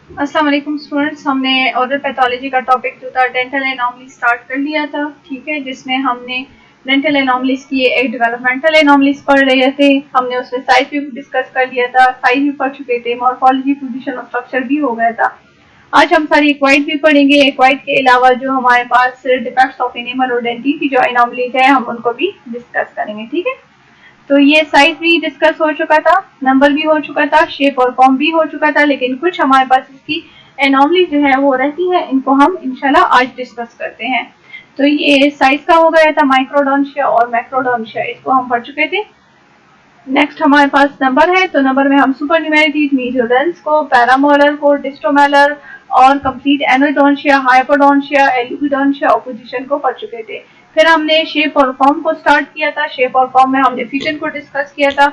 अस्सलाम वालेकुम स्टूडेंट्स, हमने ओरल पैथोलॉजी का टॉपिक जो था डेंटल एनॉमली स्टार्ट कर लिया था, ठीक है, जिसमें हमने डेंटल एनॉमलीज की एक डेवलपमेंटल एनॉमलीज पढ़ रहे थे। हमने उसमें साइज भी डिस्कस कर लिया था, साइज भी पढ़ चुके थे, मॉर्फोलॉजी, पोजीशन और स्ट्रक्चर भी हो गया था। आज हम सारी एक्वाइड भी पढ़ेंगे। एक्वाइड के अलावा जो हमारे पास डिफेक्ट्स ऑफ एनिमल और डेंटिन की जो एनॉमलीज है हम उनको भी डिस्कस करेंगे, ठीक है। तो ये साइज भी डिस्कस हो चुका था, नंबर भी हो चुका था, शेप और फॉर्म भी हो चुका था, लेकिन कुछ हमारे पास इसकी एनॉमली जो है वो रहती है, इनको हम इंशाल्लाह आज डिस्कस करते हैं। तो ये साइज का हो गया था माइक्रोडोंशिया और मैक्रोडोंशिया, इसको हम पढ़ चुके थे। नेक्स्ट हमारे पास नंबर है, तो नंबर में हम सुपर न्यूमेरिटीज, मीडियोडेंस को, पैरामोलर को, डिस्टोमेलर और कंप्लीट एनोडोंशिया, हाइपोडोंशिया, एल्यूपिडोंशिया और पोजीशन को पढ़ चुके थे। फिर हमने शेप और फॉर्म को स्टार्ट किया था। शेप और फॉर्म में हमने फिजन को डिस्कस किया था।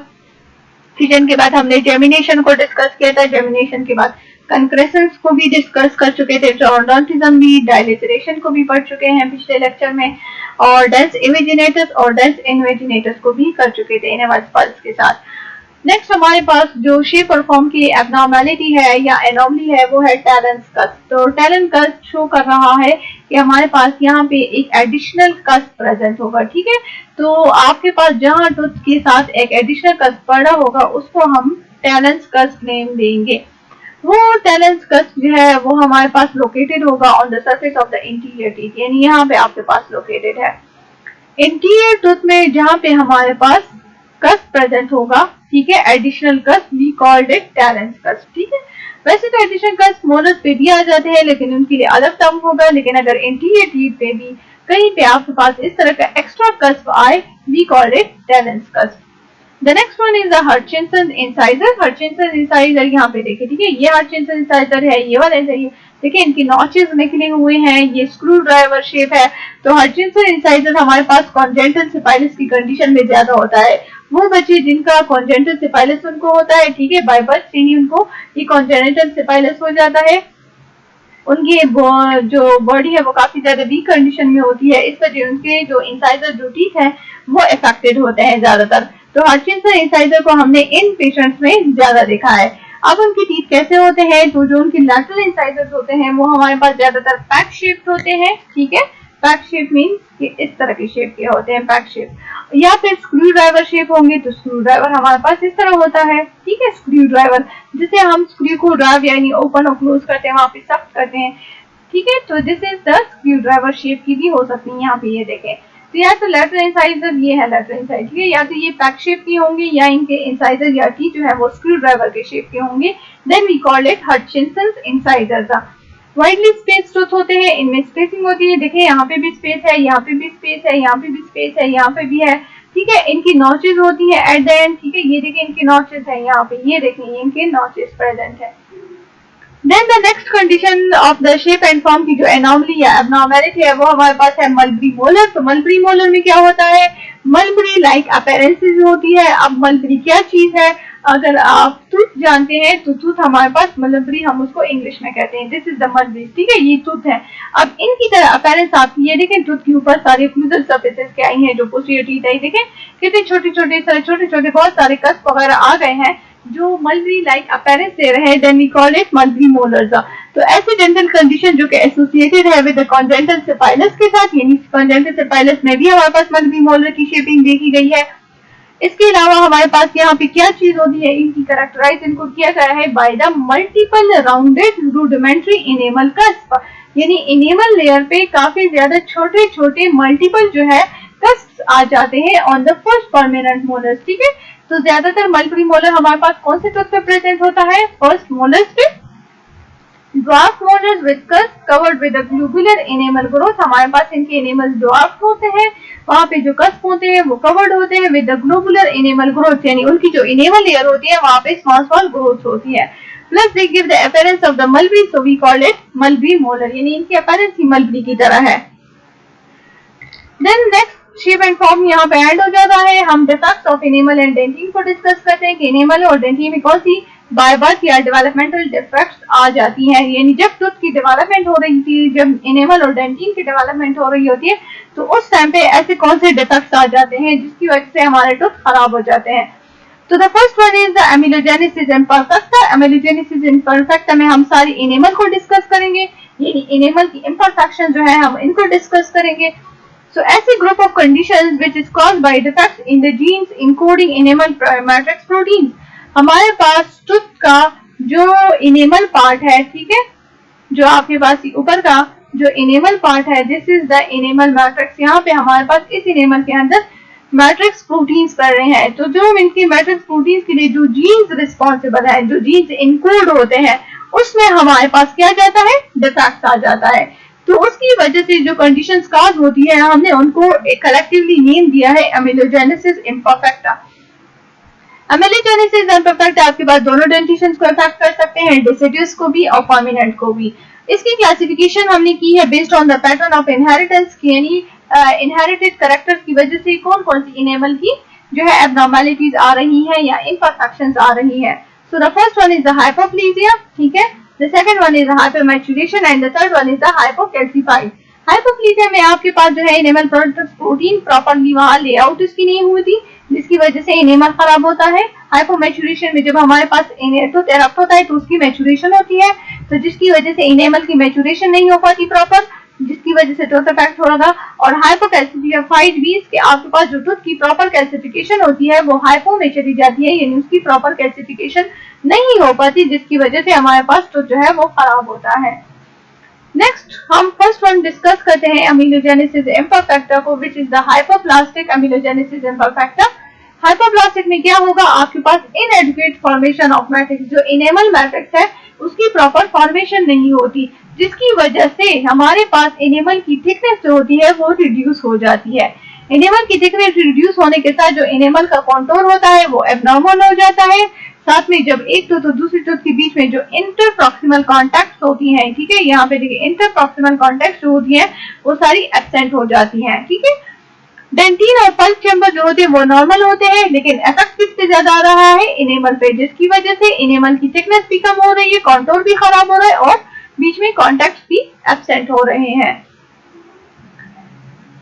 फिजन के बाद हमने जेमिनेशन को डिस्कस किया था। जेमिनेशन के बाद कंक्रेसेंस को भी डिस्कस कर चुके थे। ऑर्डोंटिज्म भी, डायलिटरेशन को भी पढ़ चुके हैं पिछले लेक्चर में, और डेंस इमेजिनेटस और डेंस इन्वेजिनेटस को भी कर चुके थे इनवर्स पल्स के साथ। नेक्स्ट हमारे पास जो शेप और फॉर्म की एबनॉर्मेलिटी है या एनॉमली है वो है टैलेंस कस्ट। तो टैलेंट कस्ट शो कर रहा है कि हमारे पास यहाँ पे एक एडिशनल कस्ट प्रेजेंट होगा, ठीक है। तो आपके पास जहाँ टूथ के साथ एक एडिशनल कस्ट पड़ा होगा उसको हम टैलेंस कस्ट नेम देंगे। वो टैलेंस कस्ट जो है वो हमारे पास लोकेटेड होगा on the surface of the interior teeth, यानी यहाँ पे आपके पास लोकेटेड है। इंटीरियर टूथ में जहाँ पे हमारे पास कस्ट प्रेजेंट होगा, ठीक है, एडिशनल कस्ट, वी कॉल्ड इट टैलेंस कस्ट, ठीक है। वैसे तो एडिशनल कस्ट मोलर्स पे भी आ जाते हैं, लेकिन उनके लिए अलग टर्म होगा। लेकिन अगर इंटीरियर टीथ पे भी कहीं पे आपके पास इस तरह का एक्स्ट्रा कस्ट आए, वी कॉल्ड इट टैलेंस कस्ट। The next one is the Hutchinson incisor. Hutchinson incisor यहाँ पे देखिए, ठीक है, ये Hutchinson incisor है, ये वाला है, देखिए इनकी नॉचेस निकले हुए हैं, ये स्क्रू ड्राइवर शेप है। तो Hutchinson incisor हमारे पास कॉन्जेंटल सिफाइलिस की कंडीशन में ज्यादा होता है। वो बच्चे जिनका कॉन्जेंटल सिफाइलिस उनको होता है, ठीक है, बाय बर्थ से ही उनको ये कॉन्जेनिटल सिफाइलिस हो जाता है। उनकी जो बॉडी है वो काफी ज्यादा वीक कंडीशन में होती है, इस वजह उनके जो इंसाइजर जो टीथ है वो अफेक्टेड होते हैं ज्यादातर। तो हटचिंसन इंसाइजर को हमने इन पेशेंट्स में ज्यादा देखा है। अब उनके टीथ कैसे होते हैं, तो जो उनके लैटरल इंसाइजर्स होते हैं वो हमारे पास ज्यादातर पैक शेप्ड होते हैं, ठीक है। पैक शेप मीन्स इस तरह के शेप के होते हैं, पैक शेप, या फिर स्क्रू ड्राइवर शेप होंगे तो स्क्रू ड्राइवर हमारे पास इस तरह होता है, ठीक है। स्क्रू ड्राइवर जिसे हम स्क्रू को ड्राइव यानी ओपन और क्लोज करते हैं, वहां पे सख्त करते हैं, ठीक है। तो this is the screw driver shape की भी हो सकती है, यहाँ पे ये देखें। तो या तो लेटरल इंसाइजर, ये है लेटरल इंसाइजर, ठीक है, या तो ये पैक शेप की होंगे या इनके इंसाइजर या टी जो है वो स्क्रू ड्राइवर के शेप के होंगे। Then we call it Hutchinson incisor. Widely space tooth होते हैं, इनमें स्पेसिंग होती है, देखिए यहाँ पे भी स्पेस है, यहाँ पे भी स्पेस है, यहाँ पे भी स्पेस है, यहाँ पे भी है, ठीक है। इनकी नॉचेस होती है एट द एंड, ठीक है, ये देखिए इनकी नॉचेस है यहाँ पे, ये देखिए इनके नॉचेस प्रेजेंट है। Then the next condition of the shape and form की जो एनॉमली या एबनॉर्मेलिटी है वो हमारे पास है मलबरी मोलर। तो मलबरी मोलर में क्या होता है, मलबरी लाइक अपीयरेंसेस होती है। अब मलबरी क्या चीज है, अगर आप टूथ जानते हैं तो टूथ हमारे पास मलबरी हम उसको इंग्लिश में कहते हैं, दिस इज द मलबरी, ठीक है, ये टूथ है। अब इनकी तरह अपीयरेंस आपकी ये देखें, टूथ के ऊपर सारे फ्लूइड सरफेसेस के आई हैं, जो पोस्टीरियर टीथ आई देखें कितने छोटे छोटे बहुत सारे कस्प वगैरह आ गए हैं जो मलबरी लाइक अपीयरेंस दे रहे हैं, then we call it mulberry molars. तो ऐसी डेंटल कंडीशन जो कि एसोसिएटेड है विद कॉन्जेंटल सिफाइलस के साथ, यानी कॉन्जेंटल सिफाइलस में भी हमारे पास मलबरी मोलर की शेपिंग देखी गई है। इसके अलावा हमारे पास यहाँ पे क्या चीज होती है, इनकी कैरेक्टराइज इनको किया गया है by the multiple rounded rudimentary enamel cusp, यानी इनेमल लेयर पे काफी ज्यादा छोटे छोटे मल्टीपल जो है कस्प आ जाते हैं on the first permanent molars, ठीक है। तो ज्यादातर मलबरी मोलर हमारे पास कौन से टूथ पे प्रेजेंट होता है, फर्स्ट मोलर्स पे। Dwarf molars with cusp covered with globular enamel growth, हमारे पास इनके इनेमल ड्वार्फ होते हैं, वहां पे जो कस्प होते हैं वो कवर्ड होते हैं विद ग्लोबुलर इनेमल ग्रोथ, यानी उनकी जो इनेमल लेयर होती है वहां पे स्मॉल स्मॉल ग्रोथ होती है। Plus they give the appearance of the mulberry, so we call it mulberry molar, यानी इनकी अपीयरेंस ही मलबरी की तरह है। Then next shape and form यहाँ पे ऐड हो जाता है। हम defects of enamel and dentin को डिस्कस करते हैं कि इनेमल और डेंटिन में कौन सी बाय बर्थ या डेवलपमेंटल डिफेक्ट्स आ जाती हैं, यानी जब टूथ की डेवलपमेंट हो रही थी, जब इनेमल और डेंटिन की डेवलपमेंट हो रही होती है, तो उस टाइम पे ऐसे कौन से डिफेक्ट्स आ जाते हैं जिसकी वजह से हमारे टूथ खराब हो जाते हैं। तो the first one is the amelogenesis imperfecta. Amelogenesis imperfecta में हम सारी इनेमल को डिस्कस करेंगे, यानी इनेमल की इम्परफेक्शन जो है हम इनको डिस्कस करेंगे। So, ऐसे group of conditions which is caused by defects in the genes encoding enamel matrix proteins। हमारे पास टूथ का जो इनेमल पार्ट है, ठीक है, जो आपके पास ऊपर का जो इनेमल पार्ट है, this is the enamel matrix. यहाँ पे हमारे पास इस इनेमल के अंदर मैट्रिक्स प्रोटीन्स कर रहे हैं। तो जो इनकी मैट्रिक्स प्रोटीन्स के लिए जो जीन्स रिस्पॉन्सिबल है, जो जीन्स इनकोड होते हैं, उसमें हमारे पास क्या जाता है, डिफेक्ट आ जाता है। तो उसकी वजह से जो कंडीशंस काज होती है, हमने उनको कलेक्टिवली नेम दिया है एमिलोजेनेसिस इम्परफेक्टा। एमिलोजेनेसिस इम्परफेक्टा आपके पास दोनों डेंटिशंस को अफेक्ट कर सकते हैं, डिसिडुअस को भी और फर्मिनेंट को भी। इसकी क्लासिफिकेशन हमने की है based on the pattern of inheritance, यानी इनहेरिटेड कैरेक्टर्स की वजह से कौन कौन सी इनेमल की जो है एब्नॉर्मैलिटीज आ रही हैं या इम्परफेक्शंस आ रही हैं। So the first one is the hypoplasia, ठीक है, the second one is the hypermaturation and the third one is the hypocalcified। Hypoplasia में आपके पास जो है इनेमल प्रोटीन प्रॉपर्ली वहां लेआउट इसकी नहीं हुई थी, जिसकी वजह से इनेमल खराब होता है। हाइपोमैचुरेशन में जब हमारे पास टूथ एरप्ट होता है तो उसकी मैचुरेशन होती है, तो जिसकी वजह से इनेमल की मैचुरेशन नहीं हो पाती प्रॉपर, जिसकी वजह से टूथ इफेक्ट हो रहा। और हाइपोकैल्सिफाइड मींस के आपके पास जो टूथ की प्रॉपर कैल्सिफिकेशन होती है वो हाइपो में चली जाती है, यानी उसकी प्रॉपर कैल्सिफिकेशन नहीं हो पाती, जिसकी वजह से हमारे पास टूथ जो है वो खराब होता है। नेक्स्ट हम फर्स्ट वन डिस्कस करते हैं एमिलोजेनेसिस इम्परफेक्टा को, which is the hypoplastic amelogenesis imperfecta. Hypoplastic में क्या होगा, आपके पास इनएडुकेट फॉर्मेशन ऑफ मैट्रिक्स, जो इनेमल मैट्रिक्स है उसकी प्रॉपर फॉर्मेशन नहीं होती, जिसकी वजह से हमारे पास इनेमल की थिकनेस जो होती है वो रिड्यूस हो जाती है। इनेमल की थिकनेस रिड्यूस होने के साथ जो इनेमल का कॉन्टूर होता है वो एब्नॉर्मल हो जाता है। साथ में जब एक टूथ और दूसरी टूथ के बीच में जो इंटरप्रॉक्सिमल कॉन्टैक्ट होती हैं, ठीक है, यहाँ पे देखिए इंटरप्रॉक्सिमल कॉन्टैक्ट जो होती हैं वो सारी एब्सेंट हो जाती हैं, ठीक है। डेंटिन और पल्प चैम्बर जो होते हैं वो नॉर्मल होते हैं, लेकिन इफेक्ट किस पे ज्यादा आ रहा है, इनेमल पे, जिसकी वजह से इनेमल की थिकनेस भी कम हो रही है, कॉन्टूर भी खराब हो रहा है और बीच में कॉन्टैक्ट भी एब्सेंट हो रहे हैं।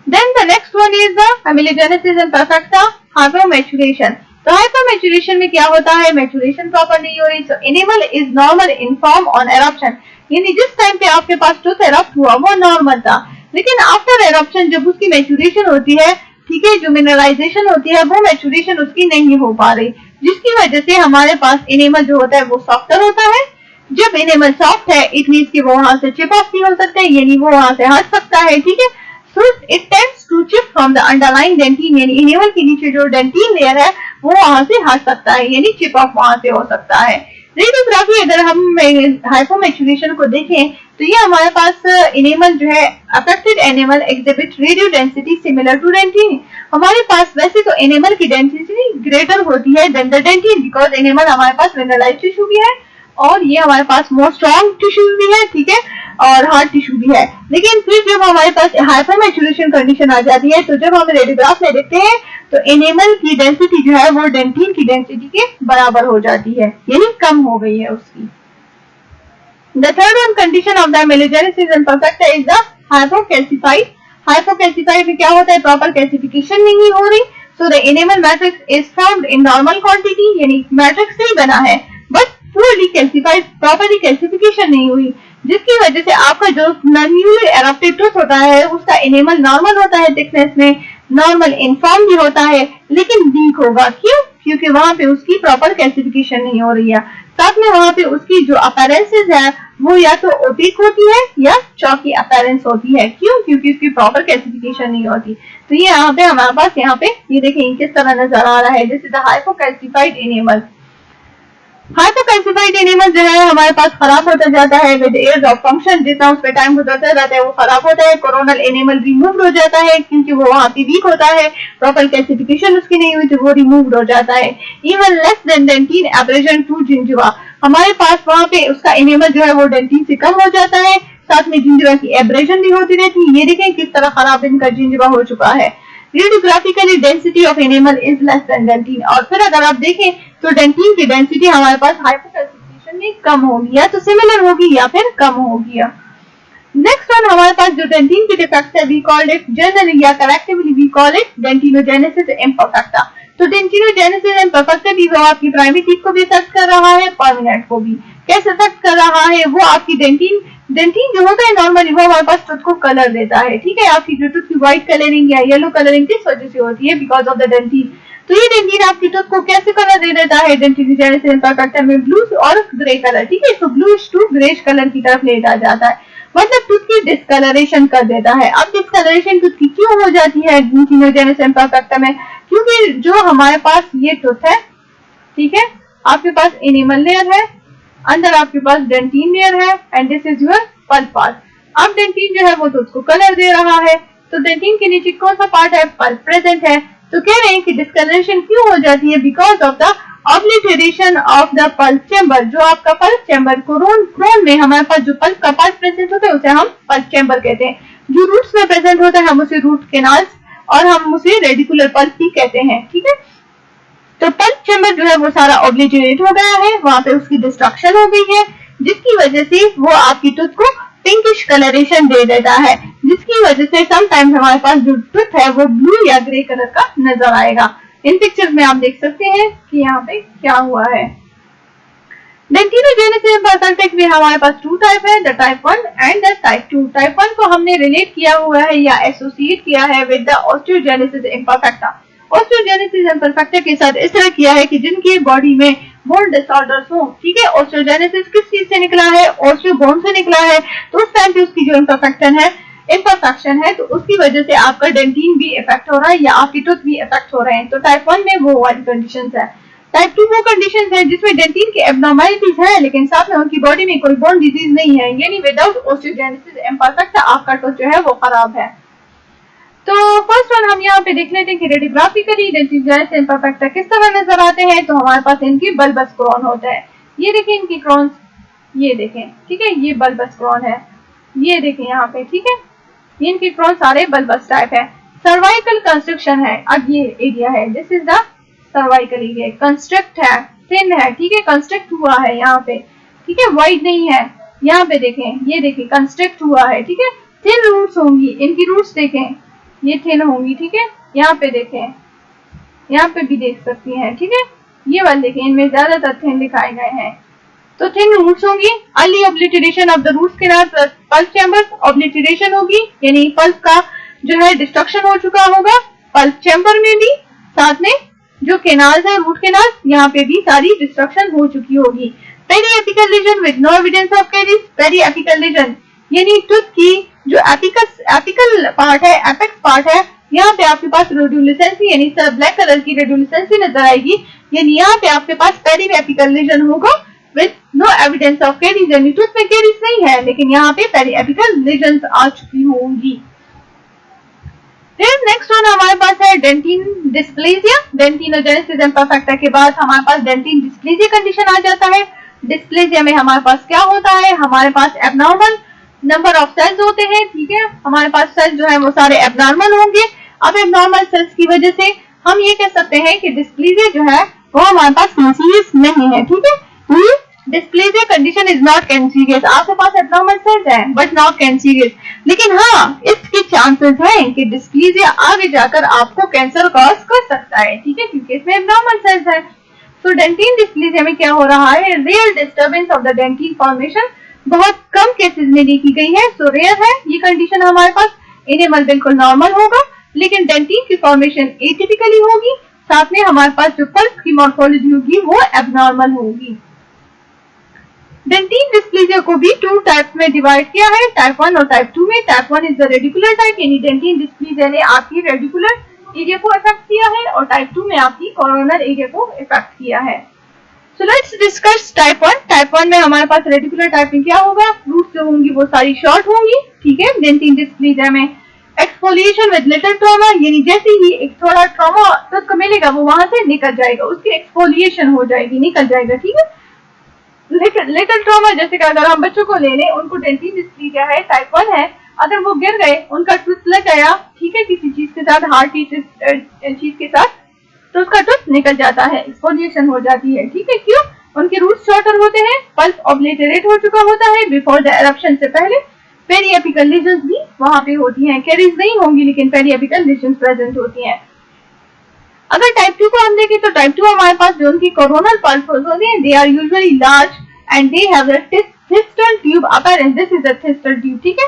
Then the next one is the amelogenesis imperfecta, hypomaturation। तो हाइपोमैचुरेशन में क्या होता है, मैचुरेशन प्रॉपर नहीं हो रही, so enamel is normal in form on eruption। यानी जिस टाइम पे आपके पास टूथ एरप्ट हुआ वो नॉर्मल था, लेकिन आफ्टर एरप्शन जब उसकी मैचुरेशन होती है, ठीक है, जो मिनरलाइजेशन होती है वो मैचुरेशन उसकी नहीं हो पा रही, जिसकी वजह से हमारे पास इनेमल जो होता है वो सॉफ्टर होता है। जब इनेमल सॉफ्ट है इट मींस कि वो वहां से चिप ऑफ नहीं हो सकता है, यानी वो वहां से हट सकता है, ठीक है। So it tends to chip from the underlying dentine, यानी इनेमल के नीचे जो डेंटिन लेयर है वो वहां से हट सकता है, यानी चिप ऑफ वहां से हो सकता है। रेडियोग्राफी अगर हम हाइपोमैचुरेशन को देखें तो ये हमारे पास इनेमल जो है affected enamel exhibit radio density similar to dentin. हमारे पास वैसे तो एनिमल की डेंसिटी ग्रेटर होती है then the dentin, because enamel हमारे पास मिनरलाइज्ड टिश्यू भी है और ये हमारे पास मोर स्ट्रॉन्ग टिश्यू भी है, ठीक है, और हार्ड टिश्यू भी है। लेकिन फिर जब हमारे पास हाइपोमैचुरेशन कंडीशन आ जाती है तो जब हम रेडियोग्राफ में देखते हैं तो एनिमल की डेंसिटी जो है वो डेंटिन की डेंसिटी के बराबर हो जाती है, यानी कम हो गई है उसकी। The third one condition of the amelogenesis imperfecta is the hypocalcified। Hypocalcified में क्या होता है, प्रॉपर कैल्सिफिकेशन नहीं हो रही, so the enamel matrix is formed in normal quantity, यानी मैट्रिक्स सही बना है but purely calcified, properly calcification नहीं हुई, जिसकी वजह से आपका जो न्यूली एरप्टेड टूथ होता है उसका इनेमल नॉर्मल होता है, थिकनेस में नॉर्मल इनफॉर्म भी होता है, लेकिन वीक होगा। क्यों? क्योंकि वहां पे उसकी प्रॉपर कैल्सिफिकेशन नहीं हो रही है। साथ में वहां पे उसकी जो अपीयरेंसेस है वो या तो ओपेक होती है या चौकी अपीयरेंस होती है। क्यों? क्योंकि उसकी प्रॉपर कैल्सिफिकेशन नहीं होती। तो ये यहाँ पे हमारे पास यहाँ पे ये देखें किस तरह नजर आ रहा है, this is the hypocalcified enamel. Hypocalcified enamel जो है हमारे पास खराब होता जाता है विद एज ऑफ फंक्शन, जितना उस पे टाइम गुजरता जाता है वो खराब होता है। कोरोनल एनिमल रिमूव हो जाता है क्योंकि वो वहां पे वीक होता है, प्रॉपर कैल्सिफिकेशन उसकी नहीं हुई तो वो रिमूव हो जाता है। Even less than dentin abrasion to gingiva, हमारे पास वहां पे उसका एनिमल जो है वो डेंटिन से कम हो जाता है, साथ में जिंजिवा की एब्रेजन भी होती रहती है। ये देखें किस तरह खराब इनका जिंजिवा हो चुका है। Radiographically density of enamel is less than dentin, और फिर अगर आप देखें तो डेंटिन की डेंसिटी हमारे पास हाइपोकैल्सिफिकेशन में कम होगी, या तो सिमिलर होगी या फिर कम होगी। नेक्स्ट वन हमारे पास जो डेंटिन की डिफेक्ट है वी कॉल्ड इट जनरली या collectively we call it dentinogenesis imperfecta. तो डेंटिनोजेनेसिस इम्परफेक्टा भी वो आपकी प्राइमरी टीथ को भी अफेक्ट कर रहा है, परमानेंट को भी। कैसे अफेक्ट कर रहा है? वो आपकी डेंटिन जो होता है नॉर्मली वो हमारे पास टूथ को कलर देता है, ठीक है। आपकी जो टूथ की व्हाइट कलरिंग या येलो कलरिंग किस वजह से होती है? Because of the dentin. तो ये डेंटिन आपकी टूथ को कैसे कलर दे देता है? डेंटिनोजेनेसिस इम्परफेक्टा में ब्लू और ग्रे कलर, ठीक है। तो ब्लूइश टू ग्रेश कलर की तरफ ले जाता है, मतलब टूथ की डिस्कलरेशन कर देता है। अब डिस्कलरेशन टूथ की क्यों हो जाती है डेंटिनोजेनेसिस इम्परफेक्टा में? क्योंकि जो हमारे पास ये टूथ है, ठीक है, आपके पास इनेमल लेयर है, अंदर आपके पास डेंटिन लेयर है and this is your pulp part. अब डेंटिन जो है वो टूथ को कलर दे रहा है, तो डेंटिन के नीचे कौन सा पार्ट है? पल्प प्रेजेंट है। तो कह रहे हैं कि डिस्कलरेशन क्यों हो जाती है? Because of the obliteration of the pulp chamber. जो आपका पल्प चैम्बर क्रोन में हमारे पास जो पल्प का पार्ट प्रेजेंट होता है उसे हम पल्प चैम्बर कहते हैं। जो रूट्स में प्रेजेंट होता है हम उसे रूट कैनाल्स और हम उसे रेडिकुलर पल्प भी कहते हैं, ठीक है। तो पल्प चैम्बर जो है वो सारा ऑब्लिटरेट हो गया है, वहां पे उसकी डिस्ट्रक्शन हो गई है, जिसकी वजह से वो आपकी टूथ को पिंकिश कलरेशन दे देता है, जिसकी वजह से समटाइम्स हमारे पास जो टूथ है वो ब्लू या ग्रे कलर का नजर आएगा। इन पिक्चर्स में आप देख सकते हैं कि यहाँ पे क्या हुआ है। डेंटिनोजेनेसिस इम्परफेक्टा में हमारे पास टू टाइप है, the type 1 and the type 2। Type 1 को हमने रिलेट किया हुआ है या एसोसिएट किया है with the osteogenesis imperfecta. Osteogenesis imperfecta के साथ इस तरह किया है कि जिनकी बॉडी में बोन डिसऑर्डर्स हो, ठीक है। ऑस्टियोजेनेसिस किस चीज से निकला है? ऑस्टियोबोन से निकला है। तो उस टाइम पे उसकी जो इम्परफेक्शन है तो उसकी वजह से आपका डेंटिन भी इफेक्ट हो रहा है या आपकी टूथ भी इफेक्ट हो रहे हैं। तो टाइप 1 में वो वाली कंडीशंस है। टाइप 2 वो कंडीशंस है जिसमें डेंटिन की एब्नॉर्मलिटीज है लेकिन साथ में उनकी बॉडी में कोई बोन डिजीज नहीं है, यानी विदाउट ऑस्टियोजेनेसिस इम्परफेक्टा आपका टूथ जो है वो खराब है। तो फर्स्ट वन हम यहाँ पे देख लेते हैं कि रेडियोग्राफिकली डेंटिनोजेनेसिस इम्परफेक्टा किस तरह नजर आते हैं। तो हमारे पास इनकी बल्बस क्रोन होता है। ये देखें इनकी क्रोन्स, ये देखें, ठीक है, ये बल्बस क्रोन है, ये देखें यहाँ पे, ठीक है। इनकी क्रोन सारे बल्बस टाइप है। सर्वाइकल कंस्ट्रक्शन है, अब ये एरिया है, this is the cervical area. Construct है, थिन है, ठीक है, कंस्ट्रक्ट हुआ है यहाँ पे, ठीक है, वाइड नहीं है। यहाँ पे देखें, ये देखें कंस्ट्रक्ट हुआ है, ठीक है। थिन रूट्स होंगी, इनकी रूट्स देखें, ये थिन होंगी, ठीक है। यहाँ पे देखें, यहाँ पे भी देख सकती हैं, ठीक है। ये वाले देखें, इनमें ज्यादातर थिन दिखाए गए हैं। तो थिन रूट्स होंगी। Early obliteration of the roots के साथ पल्प चैम्बर ऑब्लिटरेशन होगी, यानी पल्प का जो है डिस्ट्रक्शन हो चुका होगा पल्प चैम्बर में भी, साथ में जो केनाल्स है रूट केनाल, यहाँ पे भी सारी डिस्ट्रक्शन हो चुकी होगी। Periapical lesion with no evidence of caries. Periapical lesion यानी टूथ की जो एपिकल पार्ट है, एपेक्स पार्ट है, यहाँ पे आपके पास रेडियोल्यूसेंसी यानी ब्लैक कलर की रेडियोल्यूसेंसी नजर आएगी, यानी यहाँ पे आपके पास पेरीएपिकल लीजन होगा with no evidence of caries, यानी टूथ में कैरीज नहीं है लेकिन यहाँ पे पेरीएपिकल लीजन्स आ चुकी होंगी। नेक्स्ट वन हमारे पास है डेंटिन डिस्प्लेजिया। डेंटिनोजेनेसिस इम्परफेक्टा के बाद हमारे पास डेंटिन डिस्प्लेजिया कंडीशन आ जाता है। डिस्प्लेजिया में हमारे पास क्या होता है? हमारे पास एबनॉर्मल नंबर ऑफ सेल्स होते हैं, ठीक है। हमारे पास सेल्स जो है वो सारे एबनॉर्मल होंगे। अब एबनॉर्मल सेल्स की वजह से हम ये कह सकते हैं कि डिस्प्लेजिया जो है वो हमारे पास कैंसरियस नहीं है, ठीक है। Dysplasia condition is not cancerous. आपके पास एबनॉर्मल सेल्स हैं बट नॉट कैंसरियस, लेकिन हाँ इसके चांसेस हैं कि डिस्प्लेजिया आगे जाकर आपको कैंसर कॉज कर सकता है, ठीक है, क्योंकि इसमें एबनॉर्मल सेल्स है। सो डेंटिन डिस्प्लेजिया में क्या हो रहा है? Real disturbance of the dentin formation बहुत कम केसेस में देखी गई है। सो रेयर है ये कंडीशन हमारे पास। इनेमल बिल्कुल नॉर्मल होगा लेकिन डेंटिन की फॉर्मेशन एटिपिकली होगी, साथ में हमारे पास जो पल्प की मॉर्फोलॉजी होगी वो एबनॉर्मल होगी। डेंटिन डिस्प्लेजिया को भी टू टाइप्स में डिवाइड किया है, टाइप 1 और टाइप 2 में। Type 1 is the radicular type, यानी डेंटिन डिस्प्लेजिया ने आपकी रेडिकुलर एरिया को इफेक्ट किया है, और टाइप 2 में आपकी कोरोनर एरिया को इफेक्ट किया है। So let's discuss type 1। Type 1 में हमारे पास रेडिकुलर टाइप में क्या होगा? रूट्स जो होंगी वो सारी शॉर्ट होंगी, ठीक है। डेंटिन डिस्प्लेजिया में एक्सफोलिएशन विद लिटिल ट्रॉमा, यानी जैसे ही एक थोड़ा ट्रॉमा टूथ को मिलेगा वो वहां से निकल जाएगा, उसकी एक्सफोलिएशन हो जाएगी, निकल जाएगा, ठीक है। लिटिल ट्रॉमा जैसे कि अगर हम बच्चों को ले लें, उनको डेंटिन डिस्प्लेजिया है, टाइप 1 है, अगर वो गिर गए, उनका टूथ लग गया, ठीक है, किसी चीज के साथ, हार्ड चीज के साथ, तो उसका टूथ निकल जाता है, एक्सफोलिएशन हो जाती है, ठीक है। क्यों? उनके रूट्स शॉर्टर होते हैं, पल्प ऑब्लिटरेट हो चुका होता है बिफोर द एरप्शन से पहले। पेरीएपिकल लीजन्स भी वहां पे होती हैं, कैरीज नहीं होंगी लेकिन पेरीएपिकल लीजन्स प्रेजेंट होती हैं। अगर टाइप 2 को हम देखें तो टाइप 2 हमारे पास जो उनकी कोरोनल पल्सेस होती हैं, they are usually large and they have the thistle tube appearance. This is the thistle tube, ठीक है,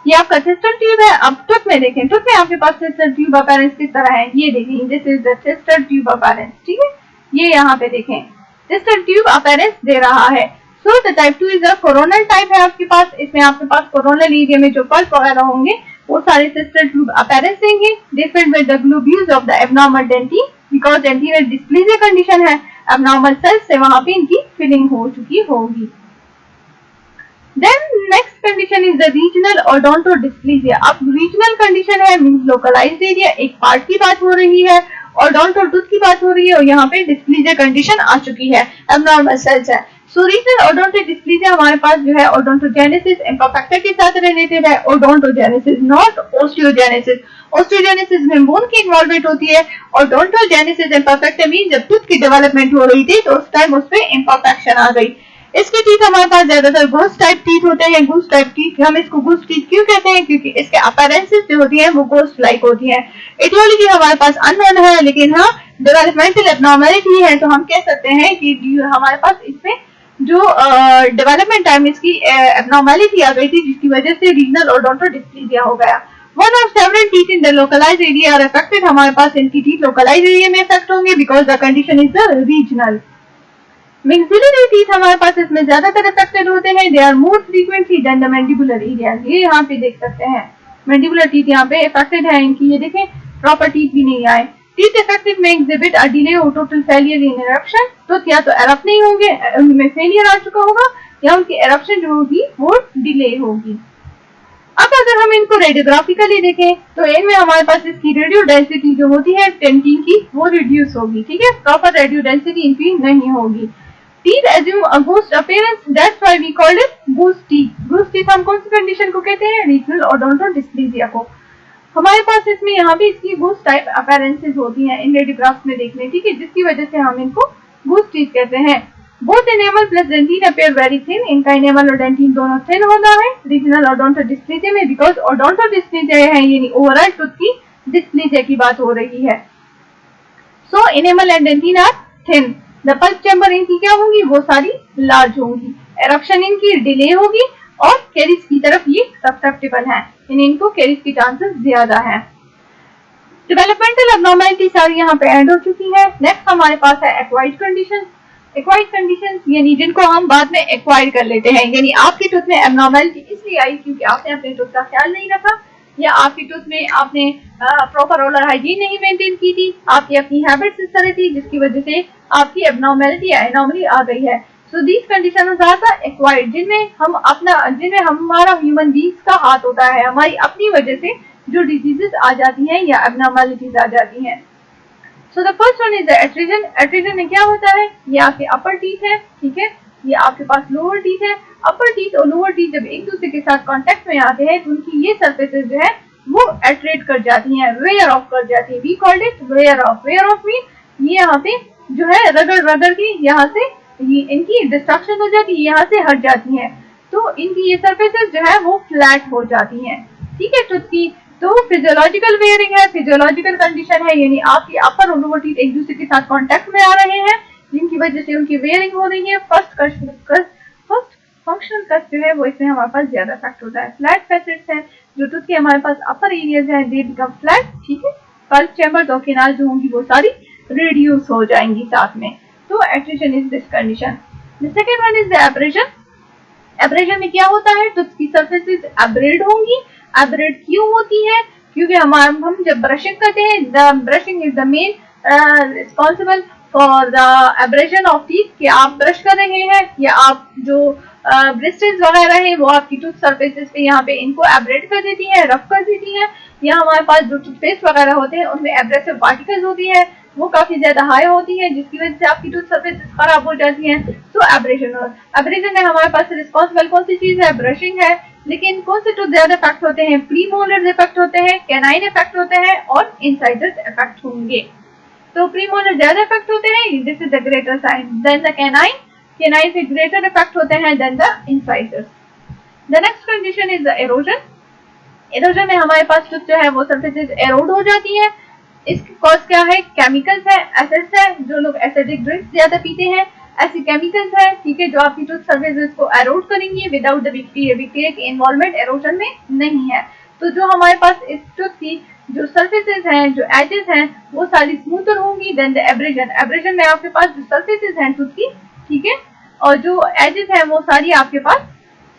ये आपका थिस्टल ट्यूब है। अब टूथ में देखें, टूथ में आपके पास थिस्टल ट्यूब अपीयरेंस किस तरह है, ये देखें, this is the thistle tube appearance, ठीक है, ये यहाँ पे देखें थिस्टल ट्यूब अपीयरेंस दे रहा है। So the type 2 is a coronal type है आपके पास, इसमें आपके पास कोरोनल एरिया में जो पल्प वगैरह होंगे वो सारे थिस्टल ट्यूब अपीयरेंस देंगे। Different with the globules of the abnormal dentin, because dentin में डिस्प्लेसिया कंडीशन है, एब्नॉर्मल सेल्स से वहां पे इनकी फिलिंग हो चुकी होगी। Then next condition is the regional odontodysplasia। अब regional condition है means localized area, एक part की बात हो रही है, ओडोंटो टूथ की बात हो रही है और यहाँ पे डिस्प्लेसिया कंडीशन आ चुकी है, एब्नॉर्मल सेल्स है। सो रीजनल ओडोंटोडिस्प्लेसिया हमारे पास जो है ओडोंटोजेनेसिस इम्परफेक्टा के साथ रिलेटेड है, ओडोंटोजेनेसिस नॉट ओस्टियोजेनेसिस। ओस्टियोजेनेसिस में बोन की इन्वॉल्वमेंट होती है, ओडोंटोजेनेसिस इम्परफेक्टा मीन जब टूथ की डेवलपमेंट हो रही थी तो उस टाइम उस पे इम्परफेक्शन आ गई। इसके टीथ हमारे पास ज्यादातर गोस्ट टाइप टीथ होते हैं। गोस्ट टाइप टीथ, हम इसको गोस्ट टीथ क्यों कहते हैं, क्योंकि इसके अपीयरेंसेस जो होती हैं वो गोस्ट लाइक होती हैं। एटियोलॉजी हमारे पास अननोन है, लेकिन हाँ डेवलपमेंटल एब्नॉर्मलिटी है, तो हम कह सकते हैं कि हमारे पास इसमें जो डेवलपमेंट टाइम इसकी एब्नॉर्मलिटी आ गई थी, जिसकी वजह से रीजनल ओडोंटोडिस्प्लेसिया हो गया। One of several teeth in the localised area are affected. हमारे पास इनकी टीथ लोकलाइज्ड एरिया में इफेक्ट होंगे because the condition is the regional. Maxillary teeth हमारे पास इसमें ज्यादातर अफेक्टेड होते हैं, they are more frequently than the mandibular area. ये यहाँ पे देख सकते हैं मैंडिबुलर टीथ यहाँ पे अफेक्टेड है इनकी, ये देखें प्रॉपर टीथ भी नहीं आए। टीथ अफेक्टेड में एग्जिबिट अ डिले और टोटल फेलियर इन एरप्शन, तो या तो एरप्ट नहीं होंगे, उनमें फेलियर आ चुका होगा, या उनकी एरप्शन जो होगी वो डिले होगी। अब अगर हम इनको रेडियोग्राफिकली देखें तो इनमें हमारे पास इसकी रेडियो डेंसिटी जो होती है डेंटिन की वो रिड्यूस होगी, ठीक है, प्रॉपर रेडियो डेंसिटी इनकी नहीं होगी। Teeth assume a ghost appearance, that's why we called it goose teeth. Goose teeth हम कौन सी कंडीशन को कहते हैं, रीजनल ओडोंटोडिस्प्लेसिया को। हमारे पास इसमें यहाँ भी इसकी गूस टाइप अपीयरेंसेस होती हैं इन रेडियोग्राफ्स में देखने, ठीक है, जिसकी वजह से हम इनको गूस टीथ कहते हैं। Both enamel plus dentin appear very thin, इनका एनेमल और डेंटिन दोनों थिन होता है रीजनल ओडोंटोडिस्प्लेसिया में, बिकॉज ओडोंटोडिस्प्लेसिया है यानी ओवरऑल टूथ की डिस्प्लेसिया की बात हो रही है। So enamel and dentin are thin, the pulp chamber इनकी क्या होंगी, वो सारी लार्ज होंगी, एरप्शन इनकी डिले होगी और कैरिज की तरफ ये ससेप्टेबल है, इनको कैरिज की चांसेस ज्यादा है। डेवलपमेंटल एब्नॉर्मलिटी सारी यहाँ पे एंड हो चुकी है। नेक्स्ट हमारे पास है एक्वायर्ड कंडीशन। एक्वायर्ड कंडीशन यानी जिनको हम बाद में एक्वायर कर लेते हैं, यानी आपकी टूथ में एब्नॉर्मलिटी इसलिए आई क्योंकि आपने अपने टूथ का ख्याल नहीं रखा, या आपकी टूथ में आपने प्रॉपर ओरल हाइजीन नहीं मेंटेन की थी, आपकी अपनी हैबिट्स इस तरह थी जिसकी वजह से आपकी एब्नॉर्मलिटी या एनॉमली आ गई है। सो दीज कंडीशन ज्यादा एक्वायर्ड, जिनमें हमारा ह्यूमन बींग्स का हाथ होता है, हमारी अपनी वजह से जो डिजीजेस आ जाती हैं या एब्नॉर्मलिटीज आ जाती हैं। So the first one is the attrition. Attrition में क्या होता है, ये आपके अपर टीथ है, ठीक है, ये आपके पास लोअर टीथ है। अपर टीथ और लोअर टीथ जब एक दूसरे के साथ कांटेक्ट में आते हैं तो उनकी ये सरफेसेस जो है वो एट्रेट कर जाती हैं, वेयर ऑफ कर जाती है। We called it wear off. Wear off mean ये यहाँ पे जो है रगड़ की यहाँ से इनकी डिस्ट्रक्शन हो जाती है, यहाँ से हट जाती है, तो इनकी ये सरफेसेस जो है वो फ्लैट हो जाती हैं, ठीक है, टूथ की। तो फिजियोलॉजिकल वेयरिंग है, फिजियोलॉजिकल कंडीशन है, यानी आपकी अपर और लोअर टीथ एक दूसरे के साथ कांटेक्ट में आ रहे हैं जिनकी वजह से उनकी वेयरिंग हो रही है। फर्स्ट फंक्शनल कस्ट जो है वो इसमें हमारे पास ज्यादा इफेक्ट होता है। फ्लैट फैसेट्स हैं जो टूथ के हमारे पास अपर एरियाज हैं, दे बिकम फ्लैट, ठीक है, पल्प चैम्बर और केनाल जो होंगी वो सारी रिड्यूस हो जाएंगी साथ में। तो attrition is this condition. The second one is the abrasion. Abrasion में क्या होता है, टूथ की सरफेसेस एब्रेड होंगी। एब्रेड क्यों होती है, क्योंकि हम जब ब्रशिंग करते हैं, the brushing is the main responsible for the abrasion of teeth, कि आप ब्रश कर रहे हैं या आप जो ब्रिस्टल्स वगैरह है वो आपकी टूथ सरफेसेस पे यहाँ पे इनको एब्रेड कर देती है, रफ कर देती है, या हमारे पास जो टूथपेस्ट वगैरह होते हैं उनमें एब्रेसिव पार्टिकल्स होती है वो काफी ज्यादा हाई होती है, जिसकी वजह से आपकी टूथ सरफेसेस खराब हो जाती हैं। तो एब्रेशन में हमारे पास रिस्पॉन्सिबल कौन सी चीज है, ब्रशिंग है। लेकिन कौन से टूथ ज्यादा इफेक्ट होते हैं, प्रीमोलर्स इफेक्ट होते हैं, कैनाइन इफेक्ट होते हैं और इंसाइजर्स इफेक्ट होंगे। तो प्रीमोलर ज्यादा इफेक्ट होते हैं, this is the greater sign, than the canine से ग्रेटर इफेक्ट होते हैं than the incisors. The next condition is the erosion. Erosion में हमारे पास टूथ जो है वो सरफेसेस एरोड हो जाती है, इसकी कॉज क्या है? केमिकल्स है, एसिड्स है, जो लोग एसिडिक ड्रिंक्स ज्यादा पीते हैं, ऐसी केमिकल्स है, ठीक है, जो आपकी टूथ सर्फेसेस को एरोड करेंगी विदाउट द बैक्टीरिया। बैक्टीरिया की इन्वॉल्वमेंट एरोजन में नहीं है। तो जो हमारे पास इस टूथ की जो सर्फेसेस हैं, जो एजेस हैं, वो सारी स्मूथर होंगी देन द एब्रेजन। एब्रेजन में आपके पास जो सर्फेसेस हैं टूथ की, ठीक है, और जो एजेस हैं वो सारी आपके पास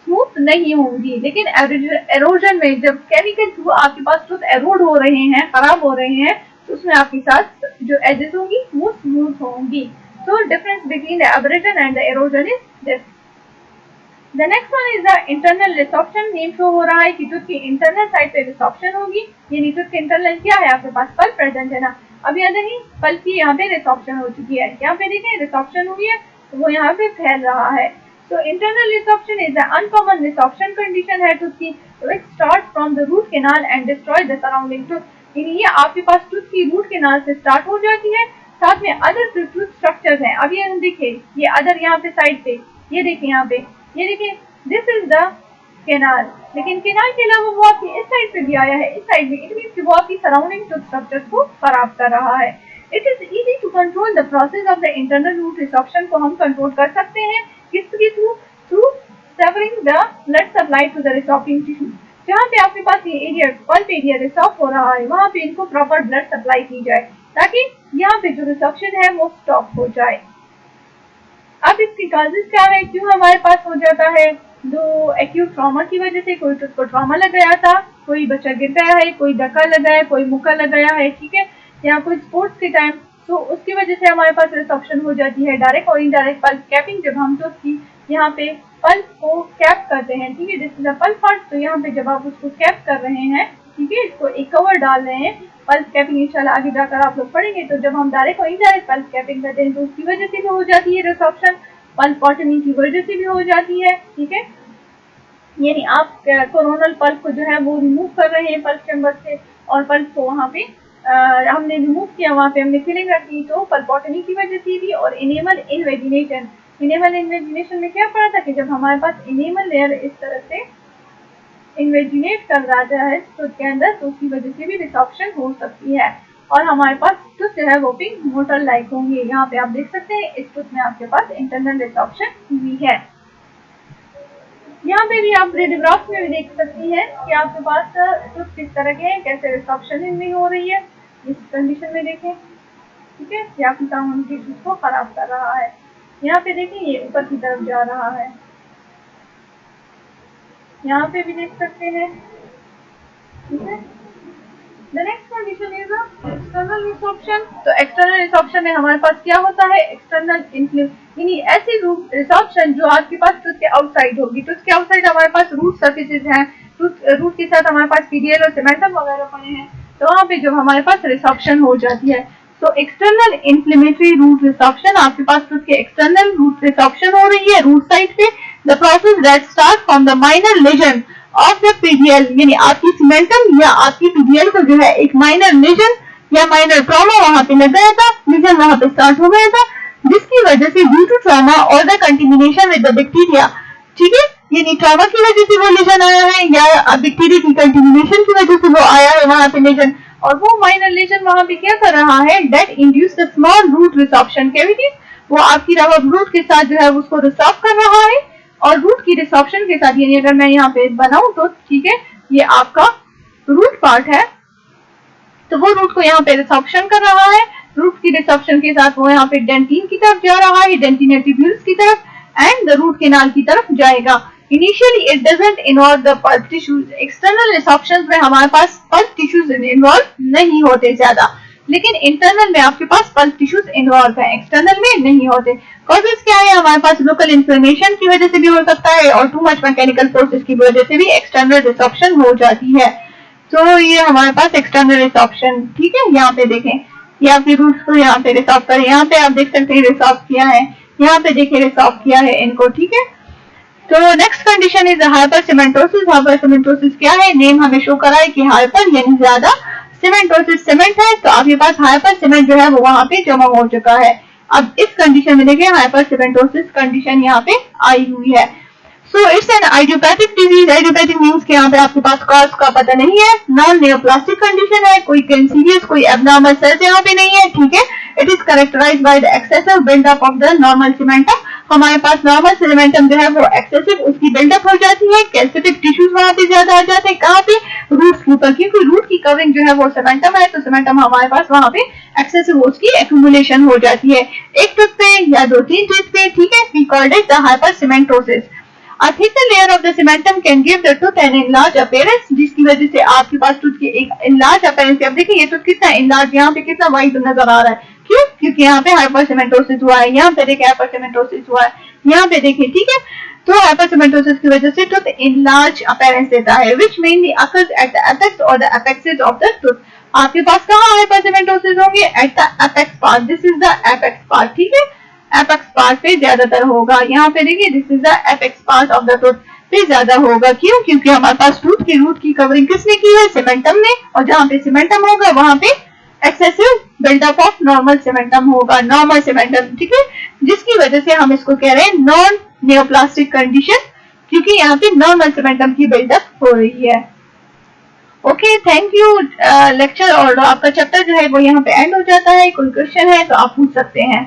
स्मूथ नहीं होंगी। लेकिन एरोजन में जब केमिकल थ्रू आपके पास टूथ एरोड हो रहे हैं, खराब हो रहे हैं, तो उसमें आपके साथ जो एजेस होंगी वो स्मूथ होंगी। So difference between the abrasion and the erosion is this. The next one is the internal resorption. Name show हो रहा है कि टूथ की इंटरनल साइड पे रिसॉर्प्शन होगी। यानी टूथ के इंटरनल क्या है? आपके पास पल्प प्रेजेंट है ना। अब याद नहीं, पल्प की यहाँ पे रिसॉर्प्शन हो चुकी है। यहाँ पे देखें रिसॉर्प्शन हुई है, तो वो यहाँ पे फैल रहा है। So internal resorption is an uncommon resorption condition है टूथ की, which starts from the root canal and destroy the surrounding tooth. यानी ये आपके पास टूथ की रूट कैनाल से स्टार्ट हो जाती है, साथ में अदर टूथ स्ट्रक्चर्स हैं। अब ये हम देखिए, ये अदर यहाँ पे साइड पे, ये देखिए यहाँ पे, ये देखिए, दिस इज द कैनाल। लेकिन कैनाल के अलावा वो आपकी इस साइड पे भी आया है, इस साइड में, इट मींस कि वो आपकी सराउंडिंग टूथ स्ट्रक्चर्स को खराब कर रहा है। It is easy to control the process of the internal root resorption को हम कंट्रोल कर सकते हैं किसके through? Through severing the blood supply to the resorbing tissue. जहाँ पे आपके पास ये एरिया, पल्प एरिया रिसॉर्प हो रहा है, वहाँ पे इनको प्रॉपर ब्लड सप्लाई की जाए ताकि यहाँ पे जो रिसॉर्प्शन है वो स्टॉप हो जाए। अब इसकी कॉजेस क्या है? क्यों हमारे पास हो जाता है? जो एक्यूट ट्रॉमा की वजह से, कोई टूथ को ट्रॉमा लग गया था, कोई बच्चा गिर गया है, कोई धक्का लग गया है, कोई मुक्का लग गया है, ठीक है, या कोई स्पोर्ट्स के टाइम, तो उसकी वजह से हमारे पास रिसॉर्प्शन हो जाती है। डायरेक्ट और इनडायरेक्ट पल्प कैपिंग, जब हम टूथ की यहाँ पे पल्प को कैप करते हैं, ठीक है, दिस इज पल्प पार्ट, तो यहाँ पे जब आप उसको कैप कर रहे हैं, ठीक है, इसको एक कवर डाल रहे हैं, पल्प कैपिंग इंशाल्लाह आगे जाकर आप लोग पढ़ेंगे। तो जब हम डायरेक्ट और इनडायरेक्ट पल्प कैपिंग करते हैं तो उसकी वजह से भी हो जाती है रिसॉर्प्शन, पल्पोटमी की वजह से भी हो जाती है, ठीक है। यानी आप कोरोनल पल्प को जो है वो रिमूव कर रहे हैं पल्प चैम्बर से, और पल्प को वहाँ पे हमने रिमूव किया, वहाँ पे हमने फिलिंग रखी, तो पल्पोटमी की वजह से भी। और इनेमल इन्वेजिनेशन, इनेमल इन्वेजिनेशन में क्या पड़ा था कि जब हमारे पास इनेमल लेयर इस तरह से इन्वेजिनेट कर रहा है टूथ के अंदर, तो उसकी वजह से भी रिसॉर्प्शन हो सकती है और हमारे पास टूथ जो है वो भी मोटर लाइक होंगे। यहाँ पे आप देख सकते हैं इस टूथ में आपके पास इंटरनल रिसॉर्प्शन हुई है। यहाँ पे भी आप रेडियोग्राफ में भी देख सकती हैं कि आपके पास टूथ किस तरह के हैं, कैसे रिसॉर्प्शन इनमें हो रही है। इस कंडीशन में देखें, ठीक है, ये आपकी साउंड की टूथ को खराब कर रहा है। यहाँ पे देखें ये ऊपर की तरफ जा रहा है, यहाँ पे भी देख सकते हैं, ठीक है। The next condition is external resorption। तो external resorption में हमारे पास क्या होता है? एक्सटर्नल इन्फ्लुएंस, यानी ऐसी रिसॉर्प्शन जो आपके पास टूथ के आउटसाइड होगी। टूथ के आउटसाइड हमारे पास रूट सर्फेसेस हैं, रूट के साथ हमारे पास पीडियल और सीमेंटम वगैरह पड़े हैं, तो वहाँ पे जो हमारे पास रिसॉर्प्शन हो जाती है। तो एक्सटर्नल इन्फ्लेमेटरी रूट रिसॉर्प्शन, आपके पास टूथ के एक्सटर्नल रूट रिसॉर्प्शन हो रही है रूट साइड पे। The process that start from the minor lesion of the PDL, यानी आपकी सीमेंटम या आपकी पीडियल को जो है एक माइनर लेजन या माइनर ट्रॉमा वहां पे लग गया था, लेजन वहां पे स्टार्ट हो गया था, जिसकी वजह से ड्यू टू ट्रॉमा और the contamination with the bacteria, ठीक है, यानी ट्रॉमा की वजह से वो लेजन आया है या बैक्टीरिया की कंटेमिनेशन की वजह से वो आया है वहां पे लेजन, और वो माइनर लेजन वहां पे क्या कर रहा है? That induce the small root resorption cavities, वो आपकी रूट के साथ जो है उसको रिसॉर्प कर रहा है। और रूट की रिसॉर्प्शन के साथ, यानी अगर मैं यहाँ पे बनाऊं तो, ठीक है, ये आपका रूट पार्ट है, तो वो रूट को यहाँ पे रिसॉर्प्शन कर रहा है। रूट की रिसॉर्प्शन के साथ वो यहाँ पे डेंटिन की तरफ जा रहा है, डेंटिनल ट्यूब्यूल्स की तरफ, एंड द रूट कैनाल की तरफ जाएगा। Initially it doesn't involve the pulp tissues. External resorption में हमारे पास पल्प टिश्यूज इन्वॉल्व नहीं होते ज्यादा, लेकिन इंटरनल में आपके पास पल्प टिश्यूज इन्वॉल्व है, एक्सटर्नल में नहीं होते। कॉजेस क्या है? हमारे पास लोकल इन्फ्लेमेशन की वजह से भी हो सकता है और टू मच मैकेनिकल फोर्सेस की वजह से भी एक्सटर्नल रिसॉर्प्शन हो जाती है। तो ये हमारे पास एक्सटर्नल रिसॉर्प्शन, ठीक है। यहाँ पे देखें, ये आपके रूट्स को यहाँ पे रिसॉर्प करें, यहाँ पे आप देख सकते हैं रिसॉर्प किया है, यहाँ पे देखिए रिसॉर्प किया है इनको, ठीक है। तो नेक्स्ट कंडीशन इज हाइपरसीमेंटोसिस। हाइपरसीमेंटोसिस क्या है? नेम हमें शो करा है कि हाइपर यानी ज्यादा, सीमेंटोसिस सीमेंट है, तो आपके पास हाइपर सीमेंट जो है वो वहां पे जमा हो चुका है। अब इस कंडीशन में देखिए हाइपर सीमेंटोसिस कंडीशन यहाँ पे आई हुई है। So it's an idiopathic disease. Idiopathic means के यहाँ पे आपके पास कॉज का पता नहीं है, नॉन नियोप्लास्टिक कंडीशन है, कोई कैंसीरियस कोई एबनॉर्मल सेल्स यहाँ पे नहीं है, ठीक है। It is characterised by the excessive buildup of the normal cementum. हमारे पास नॉर्मल सीमेंटम जो है वो एक्सेसिव उसकी बिल्डअप हो जाती है, कैल्सिफिक टिश्यूज वहां पे ज्यादा आ जाते हैं, कहाँ पे, रूट्स के ऊपर, क्योंकि रूट की कवरिंग जो है वो सीमेंटम है, तो सीमेंटम हमारे पास वहां पे एक्सेसिव उसकी एक्यूमुलेशन हो जाती है, एक टूथ पे या 2-3 टूथ पे, ठीक है। We called it the hypercementosis. A thicker layer of the cementum can give the tooth an enlarged appearance, जिसकी वजह से आपके पास टूथ की एक enlarged appearance। अब देखिए ये टूथ कितना enlarged, यहाँ पे कितना वाइड नजर आ रहा है, क्यों? क्योंकि यहाँ पे हाइपरसीमेंटोसिस हुआ है, यहाँ पे देखिए हाइपरसीमेंटोसिस हुआ है, यहाँ पे देखिए, ठीक है। तो हाइपरसीमेंटोसिस की वजह से टूथ enlarged appearance देता है, which mainly occurs at the apex or the apexes of the tooth। आपके पास कहाँ हाइपरसीमेंटोसिस होंगे? At the apex part, this is the apex part, ठीक है। एपेक्स पार्ट पे ज्यादातर होगा, यहाँ पे देखिए this is the apex part of the tooth पे ज्यादा होगा, क्यों? क्योंकि हमारे पास टूथ की रूट की कवरिंग किसने की है? सीमेंटम ने, और जहाँ पे सीमेंटम होगा वहां पे excessive buildup of normal cementum होगा, नॉर्मल सीमेंटम, ठीक है, जिसकी वजह से हम इसको कह रहे हैं नॉन नियोप्लास्टिक कंडीशन, क्योंकि यहाँ पे नॉर्मल सीमेंटम की बिल्डअप हो रही है। Okay, thank you. लेक्चर और आपका चैप्टर जो है वो यहाँ पे एंड हो जाता है। कोई क्वेश्चन है तो आप पूछ सकते हैं।